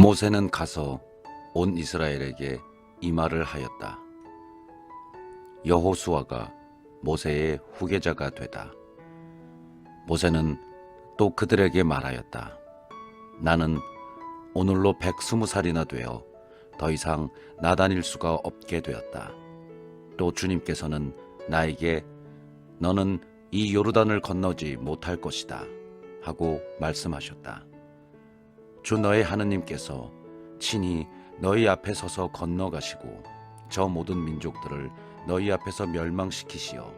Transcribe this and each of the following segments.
모세는 가서 온 이스라엘에게 이 말을 하였다. 여호수아가 모세의 후계자가 되다. 모세는 또 그들에게 말하였다. 나는 오늘로 120살이나 되어 더 이상 나다닐 수가 없게 되었다. 또 주님께서는 나에게 너는 이 요르단을 건너지 못할 것이다 하고 말씀하셨다. 주 너의 하느님께서 친히 너희 앞에 서서 건너가시고 저 모든 민족들을 너희 앞에서 멸망시키시어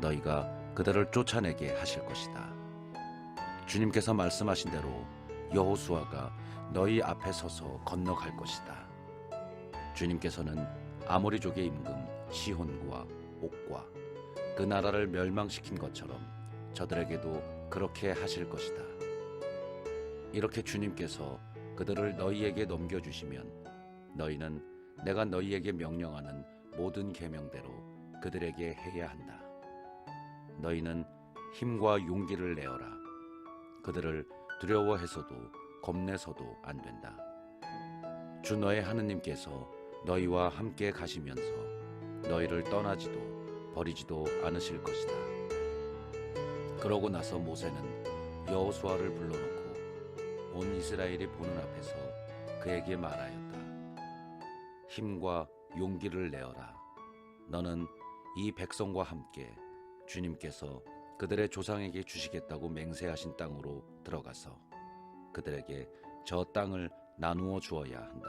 너희가 그들을 쫓아내게 하실 것이다. 주님께서 말씀하신 대로 여호수아가 너희 앞에 서서 건너갈 것이다. 주님께서는 아모리족의 임금 시혼과 옥과 그 나라를 멸망시킨 것처럼 저들에게도 그렇게 하실 것이다. 이렇게 주님께서 그들을 너희에게 넘겨주시면 너희는 내가 너희에게 명령하는 모든 계명대로 그들에게 해야 한다. 너희는 힘과 용기를 내어라. 그들을 두려워해서도 겁내서도 안 된다. 주 너의 하느님께서 너희와 함께 가시면서 너희를 떠나지도 버리지도 않으실 것이다. 그러고 나서 모세는 여호수아를 불러놓고 온 이스라엘이 보는 앞에서 그에게 말하였다. 힘과 용기를 내어라. 너는 이 백성과 함께 주님께서 그들의 조상에게 주시겠다고 맹세하신 땅으로 들어가서 그들에게 저 땅을 나누어 주어야 한다.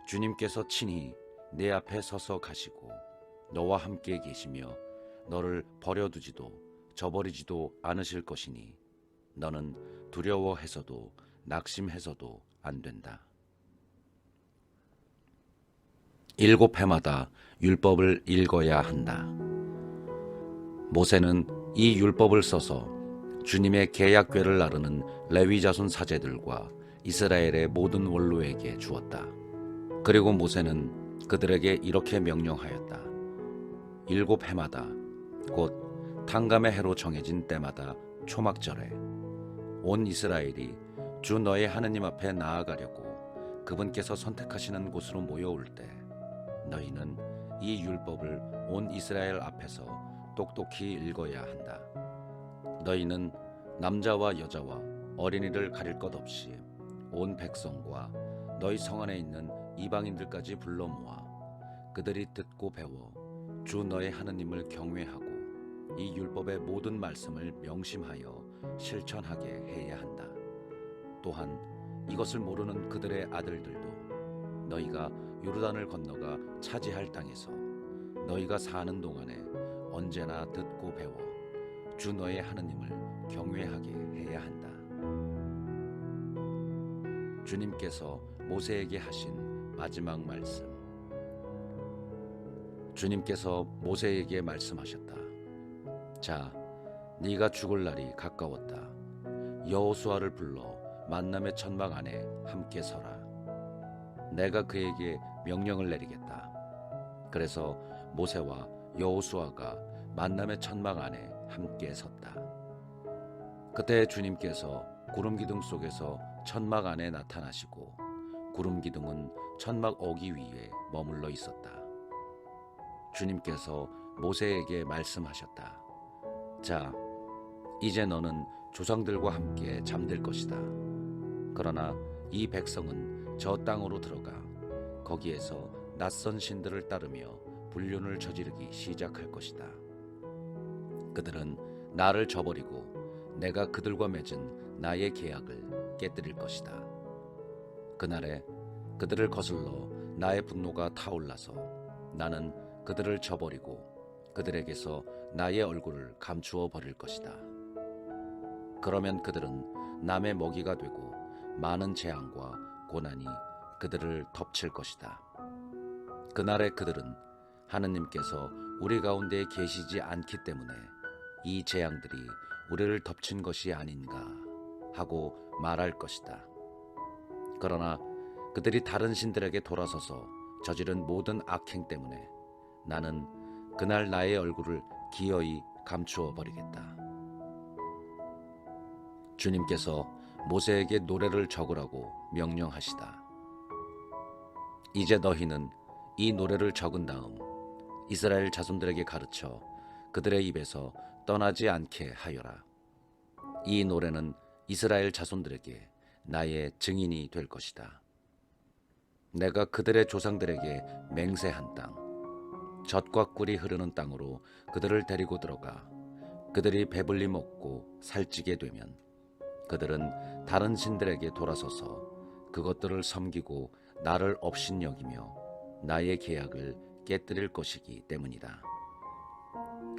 주님께서 친히 내 앞에 서서 가시고 너와 함께 계시며 너를 버려두지도 저버리지도 않으실 것이니 너는 두려워해서도 낙심해서도 안 된다. 7회마다 율법을 읽어야 한다. 모세는 이 율법을 써서 주님의 계약궤를 나르는 레위 자손 사제들과 이스라엘의 모든 원로에게 주었다. 그리고 모세는 그들에게 이렇게 명령하였다. 7회마다 곧 탕감의 해로 정해진 때마다 초막절에 온 이스라엘이 주 너의 하느님 앞에 나아가려고 그분께서 선택하시는 곳으로 모여올 때 너희는 이 율법을 온 이스라엘 앞에서 똑똑히 읽어야 한다. 너희는 남자와 여자와 어린이를 가릴 것 없이 온 백성과 너희 성 안에 있는 이방인들까지 불러 모아 그들이 듣고 배워 주 너의 하느님을 경외하고 이 율법의 모든 말씀을 명심하여 실천하게 해야 한다. 또한 이것을 모르는 그들의 아들들도 너희가 요르단을 건너가 차지할 땅에서 너희가 사는 동안에 언제나 듣고 배워 주 너의 하느님을 경외하게 해야 한다. 주님께서 모세에게 하신 마지막 말씀. 주님께서 모세에게 말씀하셨다. 자, 네가 죽을 날이 가까웠다. 여호수아를 불러 만남의 천막 안에 함께 서라. 내가 그에게 명령을 내리겠다. 그래서 모세와 여호수아가 만남의 천막 안에 함께 섰다. 그때 주님께서 구름 기둥 속에서 천막 안에 나타나시고 구름 기둥은 천막 어기 위에 머물러 있었다. 주님께서 모세에게 말씀하셨다. 자, 이제 너는 조상들과 함께 잠들 것이다. 그러나 이 백성은 저 땅으로 들어가 거기에서 낯선 신들을 따르며 불륜을 저지르기 시작할 것이다. 그들은 나를 저버리고 내가 그들과 맺은 나의 계약을 깨뜨릴 것이다. 그날에 그들을 거슬러 나의 분노가 타올라서 나는 그들을 저버리고 그들에게서 나의 얼굴을 감추어 버릴 것이다. 그러면 그들은 남의 먹이가 되고 많은 재앙과 고난이 그들을 덮칠 것이다. 그날에 그들은 하느님께서 우리 가운데 계시지 않기 때문에 이 재앙들이 우리를 덮친 것이 아닌가 하고 말할 것이다. 그러나 그들이 다른 신들에게 돌아서서 저지른 모든 악행 때문에 나는 그날 나의 얼굴을 기어이 감추어 버리겠다. 주님께서 모세에게 노래를 적으라고 명령하시다. 이제 너희는 이 노래를 적은 다음 이스라엘 자손들에게 가르쳐 그들의 입에서 떠나지 않게 하여라. 이 노래는 이스라엘 자손들에게 나의 증인이 될 것이다. 내가 그들의 조상들에게 맹세한 땅, 젖과 꿀이 흐르는 땅으로 그들을 데리고 들어가 그들이 배불리 먹고 살찌게 되면 그들은 다른 신들에게 돌아서서 그것들을 섬기고 나를 업신여기며 나의 계약을 깨뜨릴 것이기 때문이다.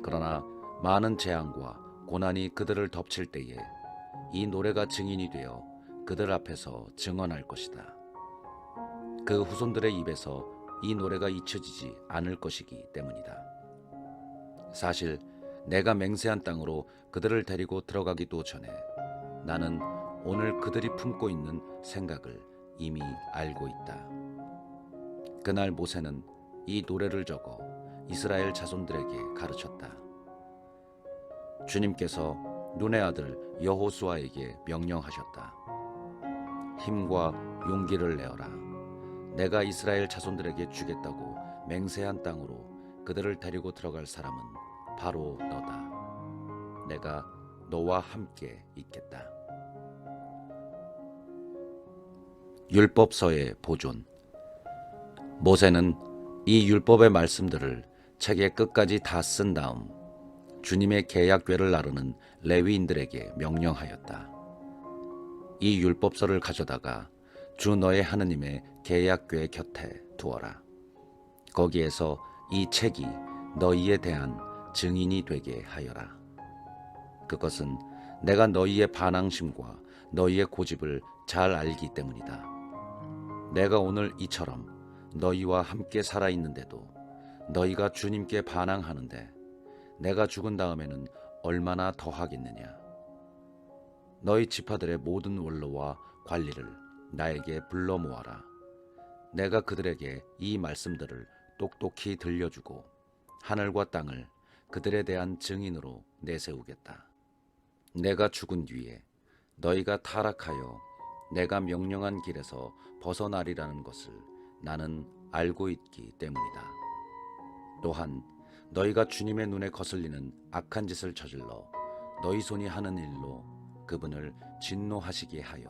그러나 많은 재앙과 고난이 그들을 덮칠 때에 이 노래가 증인이 되어 그들 앞에서 증언할 것이다. 그 후손들의 입에서 이 노래가 잊혀지지 않을 것이기 때문이다. 사실 내가 맹세한 땅으로 그들을 데리고 들어가기도 전에 나는 오늘 그들이 품고 있는 생각을 이미 알고 있다. 그날 모세는 이 노래를 적어 이스라엘 자손들에게 가르쳤다. 주님께서 눈의 아들 여호수아에게 명령하셨다. 힘과 용기를 내어라. 내가 이스라엘 자손들에게 주겠다고 맹세한 땅으로 그들을 데리고 들어갈 사람은 바로 너다. 내가 너와 함께 있겠다. 율법서의 보존. 모세는 이 율법의 말씀들을 책의 끝까지 다 쓴 다음 주님의 계약궤를 나르는 레위인들에게 명령하였다. 이 율법서를 가져다가 주 너의 하느님의 계약궤 곁에 두어라. 거기에서 이 책이 너희에 대한 증인이 되게 하여라. 그것은 내가 너희의 반항심과 너희의 고집을 잘 알기 때문이다. 내가 오늘 이처럼 너희와 함께 살아있는데도 너희가 주님께 반항하는데 내가 죽은 다음에는 얼마나 더 하겠느냐. 너희 지파들의 모든 원로와 관리를 나에게 불러 모아라. 내가 그들에게 이 말씀들을 똑똑히 들려주고 하늘과 땅을 그들에 대한 증인으로 내세우겠다. 내가 죽은 뒤에 너희가 타락하여 내가 명령한 길에서 벗어나리라는 것을 나는 알고 있기 때문이다. 또한 너희가 주님의 눈에 거슬리는 악한 짓을 저질러 너희 손이 하는 일로 그분을 진노하시게 하여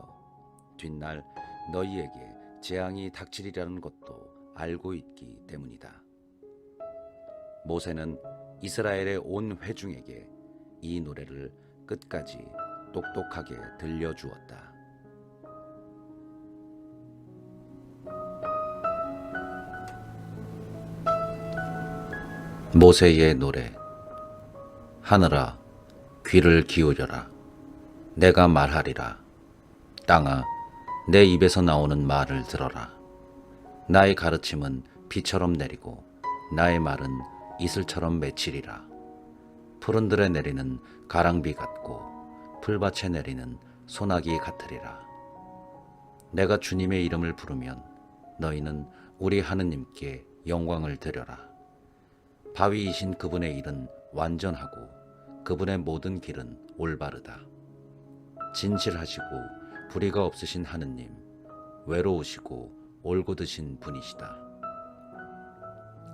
뒷날 너희에게 재앙이 닥치리라는 것도 알고 있기 때문이다. 모세는 이스라엘의 온 회중에게 이 노래를 끝까지 똑똑하게 들려주었다. 모세의 노래. 하늘아, 귀를 기울여라. 내가 말하리라. 땅아, 내 입에서 나오는 말을 들어라. 나의 가르침은 비처럼 내리고 나의 말은 이슬처럼 맺히리라. 푸른들에 내리는 가랑비 같고 풀밭에 내리는 소나기 같으리라. 내가 주님의 이름을 부르면 너희는 우리 하느님께 영광을 드려라. 바위이신 그분의 일은 완전하고 그분의 모든 길은 올바르다. 진실하시고 불의가 없으신 하느님, 외로우시고 올곧으신 분이시다.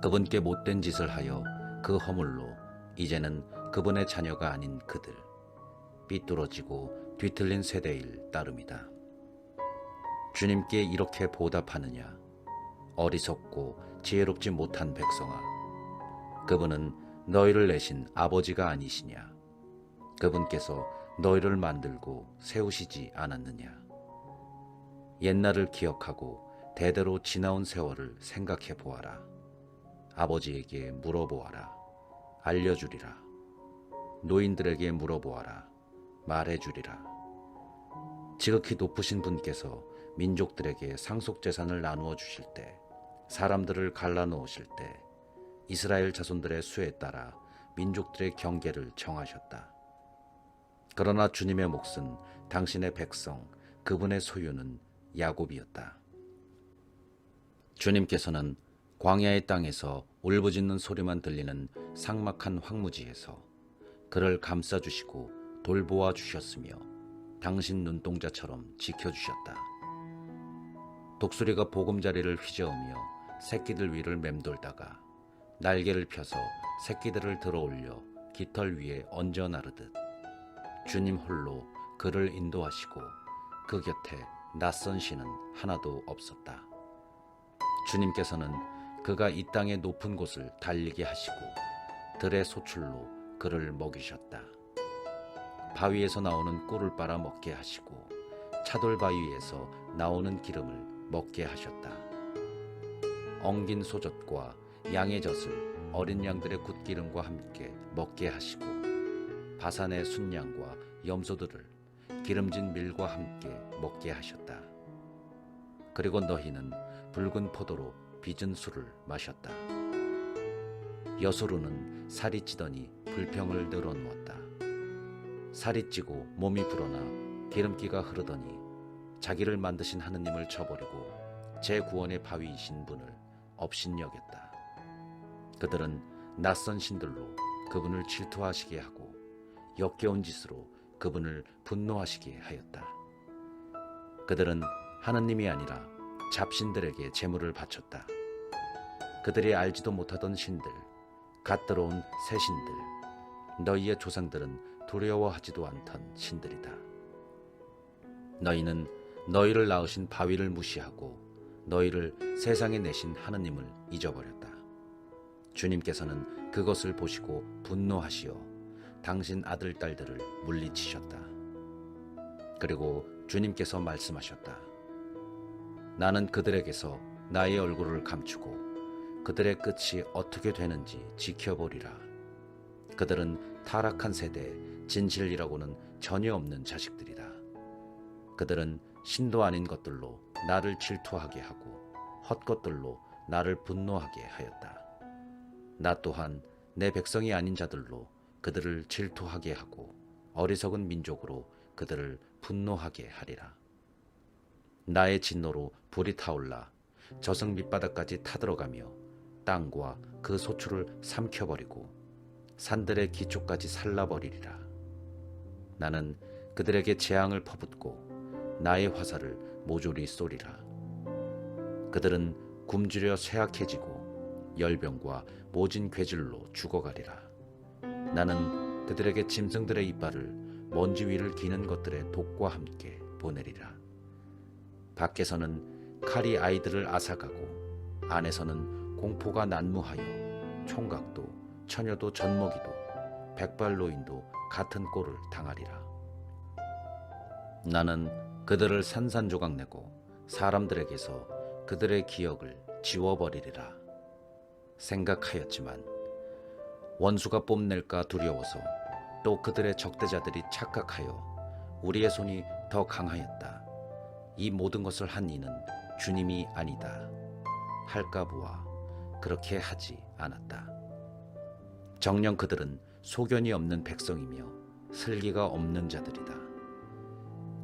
그분께 못된 짓을 하여 그 허물로 이제는 그분의 자녀가 아닌 그들, 삐뚤어지고 뒤틀린 세대일 따름이다. 주님께 이렇게 보답하느냐? 어리석고 지혜롭지 못한 백성아, 그분은 너희를 내신 아버지가 아니시냐? 그분께서 너희를 만들고 세우시지 않았느냐? 옛날을 기억하고 대대로 지나온 세월을 생각해 보아라. 아버지에게 물어보아라. 알려주리라. 노인들에게 물어보아라. 말해주리라. 지극히 높으신 분께서 민족들에게 상속재산을 나누어 주실 때, 사람들을 갈라놓으실 때 이스라엘 자손들의 수에 따라 민족들의 경계를 정하셨다. 그러나 주님의 몫은 당신의 백성, 그분의 소유는 야곱이었다. 주님께서는 광야의 땅에서 울부짖는 소리만 들리는 삭막한 황무지에서 그를 감싸주시고 돌보아 주셨으며 당신 눈동자처럼 지켜주셨다. 독수리가 보금자리를 휘저으며 새끼들 위를 맴돌다가 날개를 펴서 새끼들을 들어올려 깃털 위에 얹어 나르듯 주님 홀로 그를 인도하시고 그 곁에 낯선 신은 하나도 없었다. 주님께서는 그가 이 땅의 높은 곳을 달리게 하시고 들의 소출로 그를 먹이셨다. 바위에서 나오는 꿀을 빨아 먹게 하시고 차돌 바위에서 나오는 기름을 먹게 하셨다. 엉긴 소젖과 양의 젖을 어린 양들의 굿기름과 함께 먹게 하시고 바산의 순양과 염소들을 기름진 밀과 함께 먹게 하셨다. 그리고 너희는 붉은 포도로 빚은 술을 마셨다. 여수로는 살이 찌더니 불평을 늘어놓았다. 살이 찌고 몸이 불어나 기름기가 흐르더니 자기를 만드신 하느님을 저버리고 제 구원의 바위이신 분을 업신여겼다. 그들은 낯선 신들로 그분을 질투하시게 하고 역겨운 짓으로 그분을 분노하시게 하였다. 그들은 하느님이 아니라 잡신들에게 제물을 바쳤다. 그들이 알지도 못하던 신들, 갓 들어온 새 신들, 너희의 조상들은 두려워하지도 않던 신들이다. 너희는 너희를 낳으신 바위를 무시하고 너희를 세상에 내신 하느님을 잊어버렸다. 주님께서는 그것을 보시고 분노하시어 당신 아들 딸들을 물리치셨다. 그리고 주님께서 말씀하셨다. 나는 그들에게서 나의 얼굴을 감추고 그들의 끝이 어떻게 되는지 지켜보리라. 그들은 타락한 세대에 진실이라고는 전혀 없는 자식들이다. 그들은 신도 아닌 것들로 나를 질투하게 하고 헛것들로 나를 분노하게 하였다. 나 또한 내 백성이 아닌 자들로 그들을 질투하게 하고 어리석은 민족으로 그들을 분노하게 하리라. 나의 진노로 불이 타올라 저승 밑바닥까지 타들어가며 땅과 그 소출을 삼켜버리고 산들의 기초까지 살라버리리라. 나는 그들에게 재앙을 퍼붓고 나의 화살을 모조리 쏘리라. 그들은 굶주려 쇠약해지고 열병과 모진 괴질로 죽어가리라. 나는 그들에게 짐승들의 이빨을 먼지 위를 기는 것들의 독과 함께 보내리라. 밖에서는 칼이 아이들을 앗아가고 안에서는 공포가 난무하여 총각도 처녀도 젖먹이도 백발노인도 같은 꼴을 당하리라. 나는 그들을 산산조각내고 사람들에게서 그들의 기억을 지워버리리라. 생각하였지만 원수가 뽐낼까 두려워서 또 그들의 적대자들이 착각하여 우리의 손이 더 강하였다. 이 모든 것을 한 이는 주님이 아니다 할까 보아 그렇게 하지 않았다. 정녕 그들은 소견이 없는 백성이며 슬기가 없는 자들이다.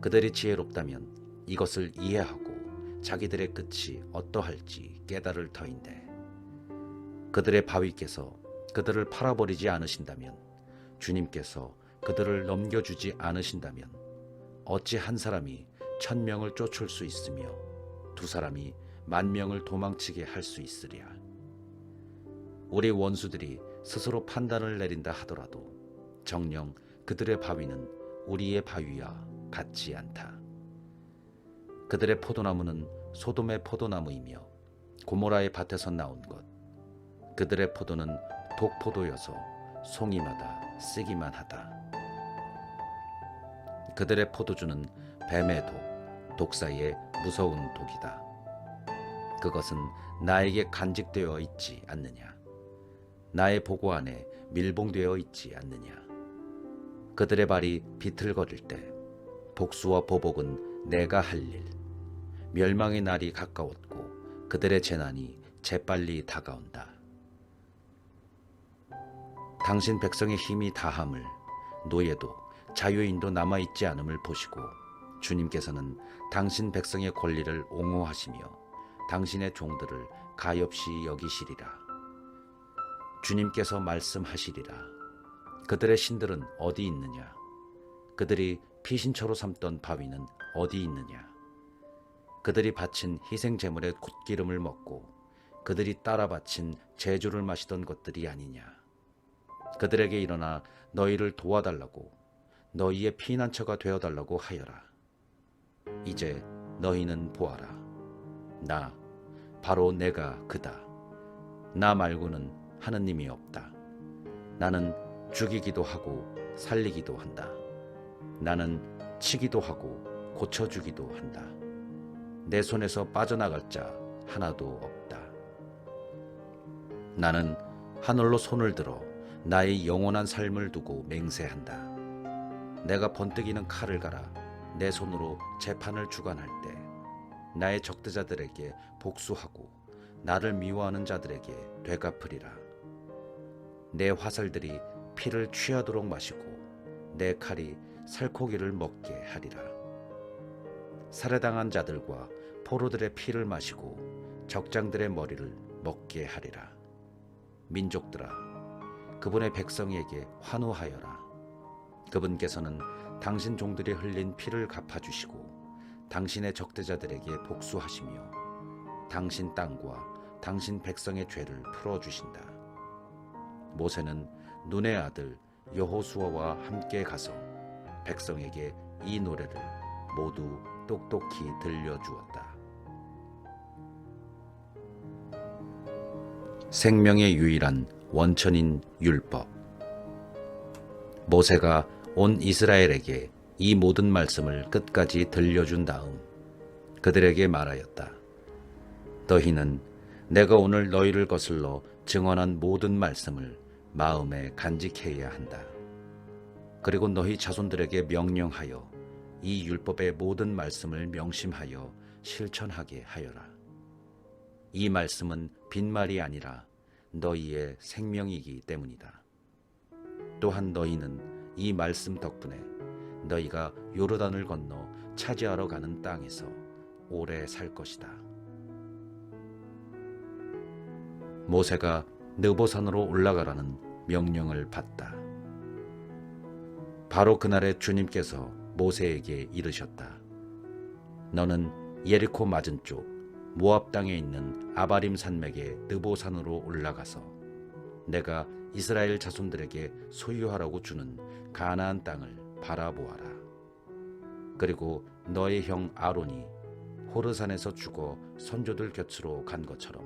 그들이 지혜롭다면 이것을 이해하고 자기들의 끝이 어떠할지 깨달을 터인데 그들의 바위께서 그들을 팔아버리지 않으신다면 주님께서 그들을 넘겨주지 않으신다면 어찌 한 사람이 1000명을 쫓을 수 있으며 두 사람이 10,000명을 도망치게 할 수 있으랴. 우리 원수들이 스스로 판단을 내린다 하더라도 정녕 그들의 바위는 우리의 바위와 같지 않다. 그들의 포도나무는 소돔의 포도나무이며 고모라의 밭에서 나온 것. 그들의 포도는 독포도여서 송이마다 쓰기만 하다. 그들의 포도주는 뱀의 독, 독사의 무서운 독이다. 그것은 나에게 간직되어 있지 않느냐. 나의 보고 안에 밀봉되어 있지 않느냐. 그들의 발이 비틀거릴 때 복수와 보복은 내가 할 일. 멸망의 날이 가까웠고 그들의 재난이 재빨리 다가온다. 당신 백성의 힘이 다함을, 노예도 자유인도 남아있지 않음을 보시고 주님께서는 당신 백성의 권리를 옹호하시며 당신의 종들을 가엾이 여기시리라. 주님께서 말씀하시리라. 그들의 신들은 어디 있느냐? 그들이 피신처로 삼던 바위는 어디 있느냐? 그들이 바친 희생 제물의 굿기름을 먹고 그들이 따라 바친 제주를 마시던 것들이 아니냐? 그들에게 일어나 너희를 도와달라고, 너희의 피난처가 되어달라고 하여라. 이제 너희는 보아라. 나 바로 내가 그다. 나 말고는 하느님이 없다. 나는 죽이기도 하고 살리기도 한다. 나는 치기도 하고 고쳐주기도 한다. 내 손에서 빠져나갈 자 하나도 없다. 나는 하늘로 손을 들어 나의 영원한 삶을 두고 맹세한다. 내가 번뜩이는 칼을 갈아 내 손으로 재판을 주관할 때 나의 적대자들에게 복수하고 나를 미워하는 자들에게 되갚으리라. 내 화살들이 피를 취하도록 마시고 내 칼이 살코기를 먹게 하리라. 살해당한 자들과 포로들의 피를 마시고 적장들의 머리를 먹게 하리라. 민족들아, 그분의 백성에게 환호하여라. 그분께서는 당신 종들이 흘린 피를 갚아주시고 당신의 적대자들에게 복수하시며 당신 땅과 당신 백성의 죄를 풀어주신다. 모세는 눈의 아들 여호수아와 함께 가서 백성에게 이 노래를 모두 똑똑히 들려주었다. 생명의 유일한 원천인 율법. 모세가 온 이스라엘에게 이 모든 말씀을 끝까지 들려준 다음 그들에게 말하였다. 너희는 내가 오늘 너희를 거슬러 증언한 모든 말씀을 마음에 간직해야 한다. 그리고 너희 자손들에게 명령하여 이 율법의 모든 말씀을 명심하여 실천하게 하여라. 이 말씀은 빈말이 아니라 너희의 생명이기 때문이다. 또한 너희는 이 말씀 덕분에 너희가 요르단을 건너 차지하러 가는 땅에서 오래 살 것이다. 모세가 느보산으로 올라가라는 명령을 받다. 바로 그날에 주님께서 모세에게 이르셨다. 너는 예리코 맞은쪽 모압 땅에 있는 아바림 산맥의 느보산으로 올라가서 내가 이스라엘 자손들에게 소유하라고 주는 가나안 땅을 바라보아라. 그리고 너의 형 아론이 호르산에서 죽어 선조들 곁으로 간 것처럼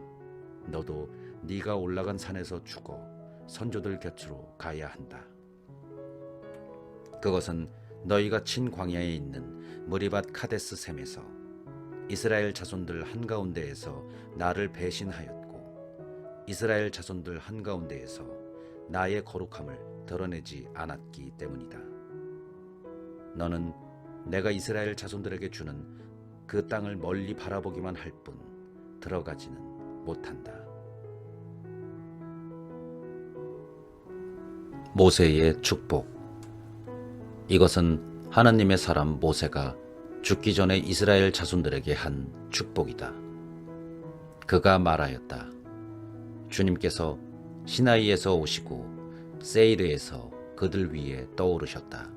너도 네가 올라간 산에서 죽어 선조들 곁으로 가야 한다. 그것은 너희가 친 광야에 있는 무리밧 카데스 셈에서 이스라엘 자손들 한가운데에서 나를 배신하였고 이스라엘 자손들 한가운데에서 나의 거룩함을 드러내지 않았기 때문이다. 너는 내가 이스라엘 자손들에게 주는 그 땅을 멀리 바라보기만 할 뿐 들어가지는 못한다. 모세의 축복. 이것은 하나님의 사람 모세가 죽기 전에 이스라엘 자손들에게 한 축복이다. 그가 말하였다. 주님께서 시나이에서 오시고 세이르에서 그들 위에 떠오르셨다.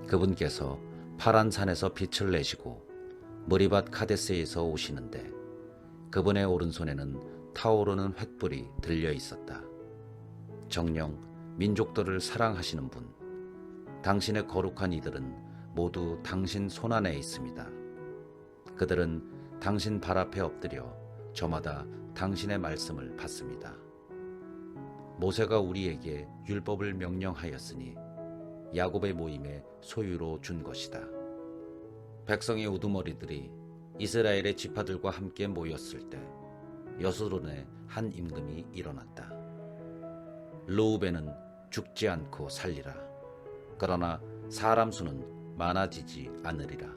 그분께서 파란 산에서 빛을 내시고 무리밧 카데스에서 오시는데 그분의 오른손에는 타오르는 횃불이 들려 있었다. 정녕 민족들을 사랑하시는 분, 당신의 거룩한 이들은 모두 당신 손안에 있습니다. 그들은 당신 발 앞에 엎드려 저마다 당신의 말씀을 받습니다. 모세가 우리에게 율법을 명령하였으니 야곱의 모임에 소유로 준 것이다. 백성의 우두머리들이 이스라엘의 지파들과 함께 모였을 때 여수론의 한 임금이 일어났다. 르우벤은 죽지 않고 살리라. 그러나 사람 수는 많아지지 않으리라.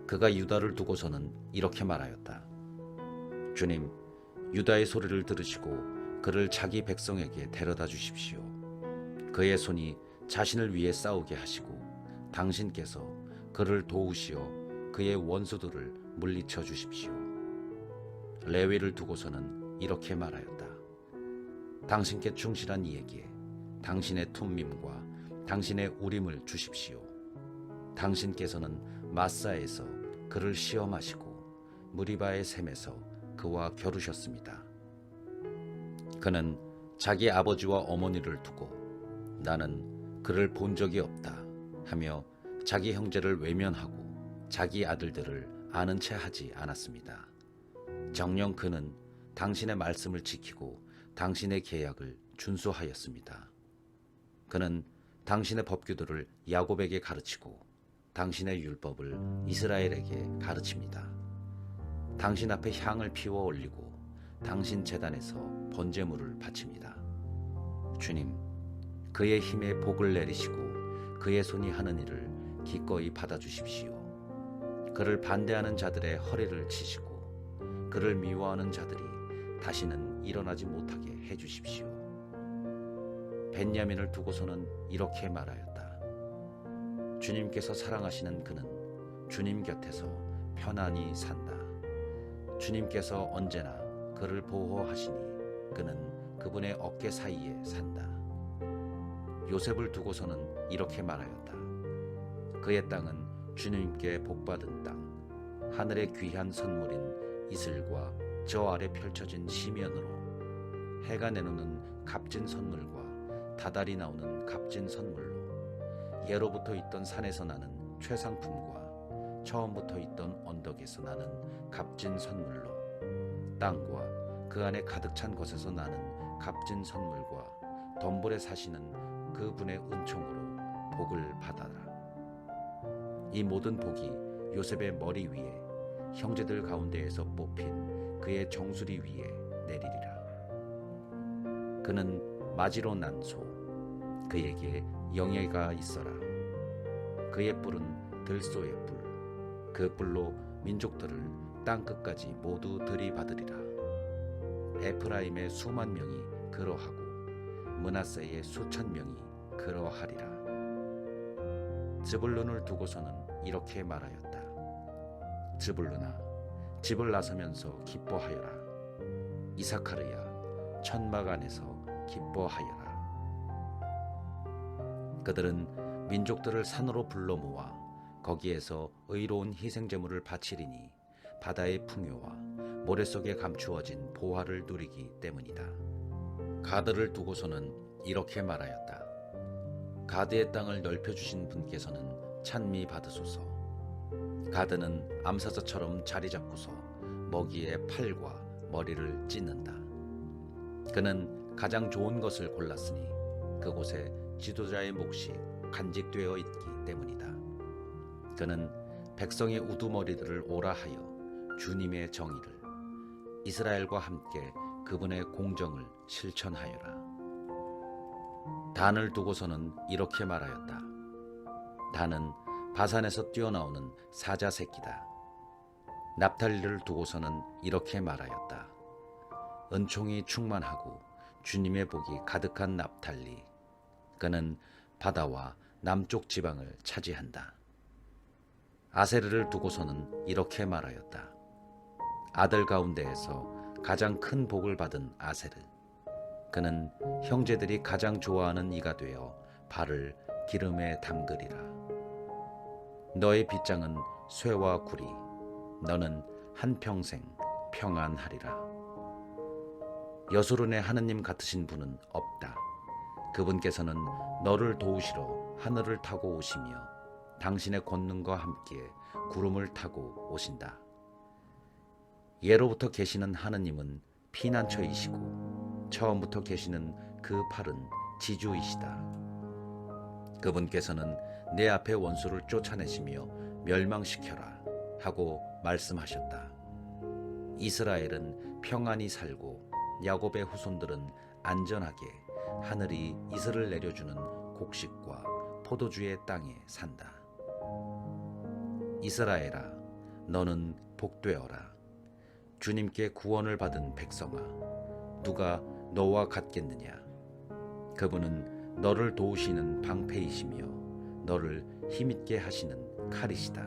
그가 유다를 두고서는 이렇게 말하였다. 주님, 유다의 소리를 들으시고 그를 자기 백성에게 데려다 주십시오. 그의 손이 자신을 위해 싸우게 하시고 당신께서 그를 도우시어 그의 원수들을 물리쳐 주십시오. 레위를 두고서는 이렇게 말하였다. 당신께 충실한 이에게 당신의 툰밈과 당신의 우림을 주십시오. 당신께서는 마사에서 그를 시험하시고 무리바의 샘에서 그와 겨루셨습니다. 그는 자기 아버지와 어머니를 두고 나는 그를 본 적이 없다 하며 자기 형제를 외면하고 자기 아들들을 아는 채 하지 않았습니다. 정녕 그는 당신의 말씀을 지키고 당신의 계약을 준수하였습니다. 그는 당신의 법규들을 야곱에게 가르치고 당신의 율법을 이스라엘에게 가르칩니다. 당신 앞에 향을 피워 올리고 당신 제단에서 번제물을 바칩니다. 주님, 그의 힘에 복을 내리시고 그의 손이 하는 일을 기꺼이 받아주십시오. 그를 반대하는 자들의 허리를 치시고 그를 미워하는 자들이 다시는 일어나지 못하게 해주십시오. 벤야민을 두고서는 이렇게 말하였다. 주님께서 사랑하시는 그는 주님 곁에서 편안히 산다. 주님께서 언제나 그를 보호하시니 그는 그분의 어깨 사이에 산다. 요셉을 두고서는 이렇게 말하였다. 그의 땅은 주님께 복받은 땅, 하늘의 귀한 선물인 이슬과 저 아래 펼쳐진 시면으로 해가 내놓는 값진 선물과 다달이 나오는 값진 선물로 예로부터 있던 산에서 나는 최상품과 처음부터 있던 언덕에서 나는 값진 선물로 땅과 그 안에 가득 찬 것에서 나는 값진 선물과 덤불에 사시는 그분의 은총으로 복을 받아라. 이 모든 복이 요셉의 머리 위에 형제들 가운데에서 뽑힌 그의 정수리 위에 내리리라. 그는 마지로 난 소, 그에게 영예가 있어라. 그의 뿔은 들소의 뿔, 그 뿔로 민족들을 땅 끝까지 모두 들이받으리라. 에프라임의 수만 명이 그러하고 므낫세의 수천 명이 그러하리라. 즈불룬을 두고서는 이렇게 말하였다. 즈불룬아, 집을 나서면서 기뻐하여라. 이사카르야, 천막 안에서 기뻐하여라. 그들은 민족들을 산으로 불러 모아 거기에서 의로운 희생제물을 바치리니 바다의 풍요와 모래 속에 감추어진 보화를 누리기 때문이다. 가드를 두고서는 이렇게 말하였다. 가드의 땅을 넓혀주신 분께서는 찬미 받으소서. 가드는 암사자처럼 자리 잡고서 먹이의 팔과 머리를 찢는다. 그는 가장 좋은 것을 골랐으니 그곳에 지도자의 몫이 간직되어 있기 때문이다. 그는 백성의 우두머리들을 오라 하여 주님의 정의를, 이스라엘과 함께 그분의 공정을 실천하여라. 단을 두고서는 이렇게 말하였다. 단은 바산에서 뛰어나오는 사자 새끼다. 납탈리를 두고서는 이렇게 말하였다. 은총이 충만하고 주님의 복이 가득한 납탈리. 그는 바다와 남쪽 지방을 차지한다. 아세르를 두고서는 이렇게 말하였다. 아들 가운데에서 가장 큰 복을 받은 아세르. 그는 형제들이 가장 좋아하는 이가 되어 발을 기름에 담그리라. 너의 빗장은 쇠와 구리, 너는 한평생 평안하리라. 여수론의 하느님 같으신 분은 없다. 그분께서는 너를 도우시러 하늘을 타고 오시며 당신의 권능과 함께 구름을 타고 오신다. 예로부터 계시는 하느님은 피난처이시고 처음부터 계시는 그 팔은 지주이시다. 그분께서는 내 앞에 원수를 쫓아내시며 멸망시켜라 하고 말씀하셨다. 이스라엘은 평안히 살고 야곱의 후손들은 안전하게 하늘이 이슬을 내려주는 곡식과 포도주의 땅에 산다. 이스라엘아, 너는 복되어라. 주님께 구원을 받은 백성아, 누가 너와 같겠느냐? 그분은 너를 도우시는 방패이시며 너를 힘있게 하시는 칼이시다.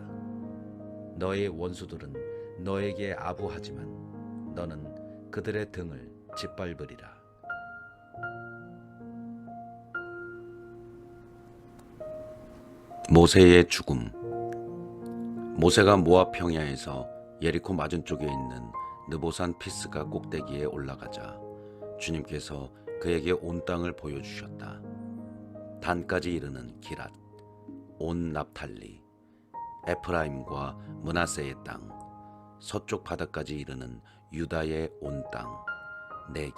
너의 원수들은 너에게 아부하지만 너는 그들의 등을 짓밟으리라. 모세의 죽음. 모세가 모압 평야에서 예리코 맞은쪽에 있는 느보산 피스가 꼭대기에 올라가자 주님께서 그에게 온 땅을 보여주셨다. 단까지 이르는 기랏, 온 납탈리, 에프라임과 므낫세의 땅, 서쪽 바다까지 이르는 유다의 온 땅, 네겝,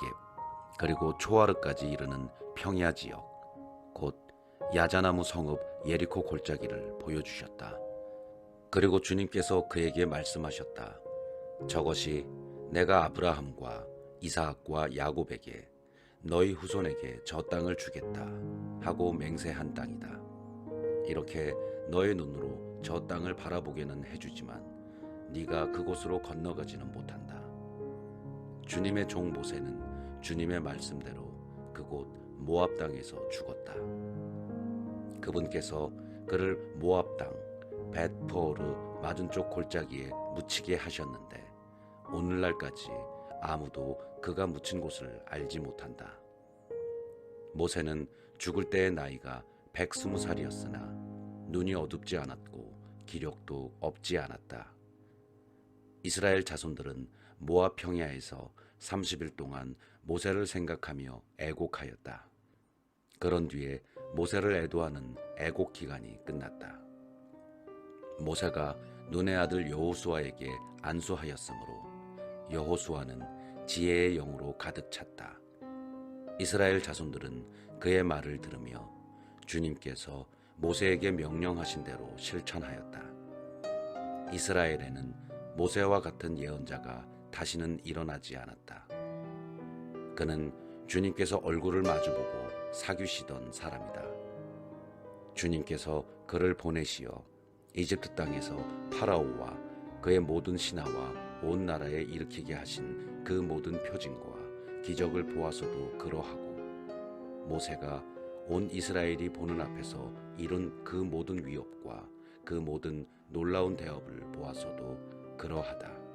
그리고 초아르까지 이르는 평야 지역, 곧 야자나무 성읍 예리코 골짜기를 보여주셨다. 그리고 주님께서 그에게 말씀하셨다. 저것이 내가 아브라함과 이삭과 야곱에게 너희 후손에게 저 땅을 주겠다 하고 맹세한 땅이다. 이렇게 너의 눈으로 저 땅을 바라보게는 해주지만 네가 그곳으로 건너가지는 못한다. 주님의 종 모세는 주님의 말씀대로 그곳 모압 땅에서 죽었다. 그분께서 그를 모압 땅 벳포르 맞은쪽 골짜기에 묻히게 하셨는데 오늘날까지 아무도 그가 묻힌 곳을 알지 못한다. 모세는 죽을 때의 나이가 120살이었으나 눈이 어둡지 않았고 기력도 없지 않았다. 이스라엘 자손들은 모압 평야에서 30일 동안 모세를 생각하며 애곡하였다. 그런 뒤에 모세를 애도하는 애곡 기간이 끝났다. 모세가 눈의 아들 여호수아에게 안수하였으므로 여호수아는 지혜의 영으로 가득 찼다. 이스라엘 자손들은 그의 말을 들으며 주님께서 모세에게 명령하신 대로 실천하였다. 이스라엘에는 모세와 같은 예언자가 다시는 일어나지 않았다. 그는 주님께서 얼굴을 마주보고 사귀시던 사람이다. 주님께서 그를 보내시어 이집트 땅에서 파라오와 그의 모든 신하와 온 나라에 일으키게 하신 그 모든 표징과 기적을 보아서도 그러하고 모세가 온 이스라엘이 보는 앞에서 이룬 그 모든 위협과 그 모든 놀라운 대업을 보아서도 그러하다.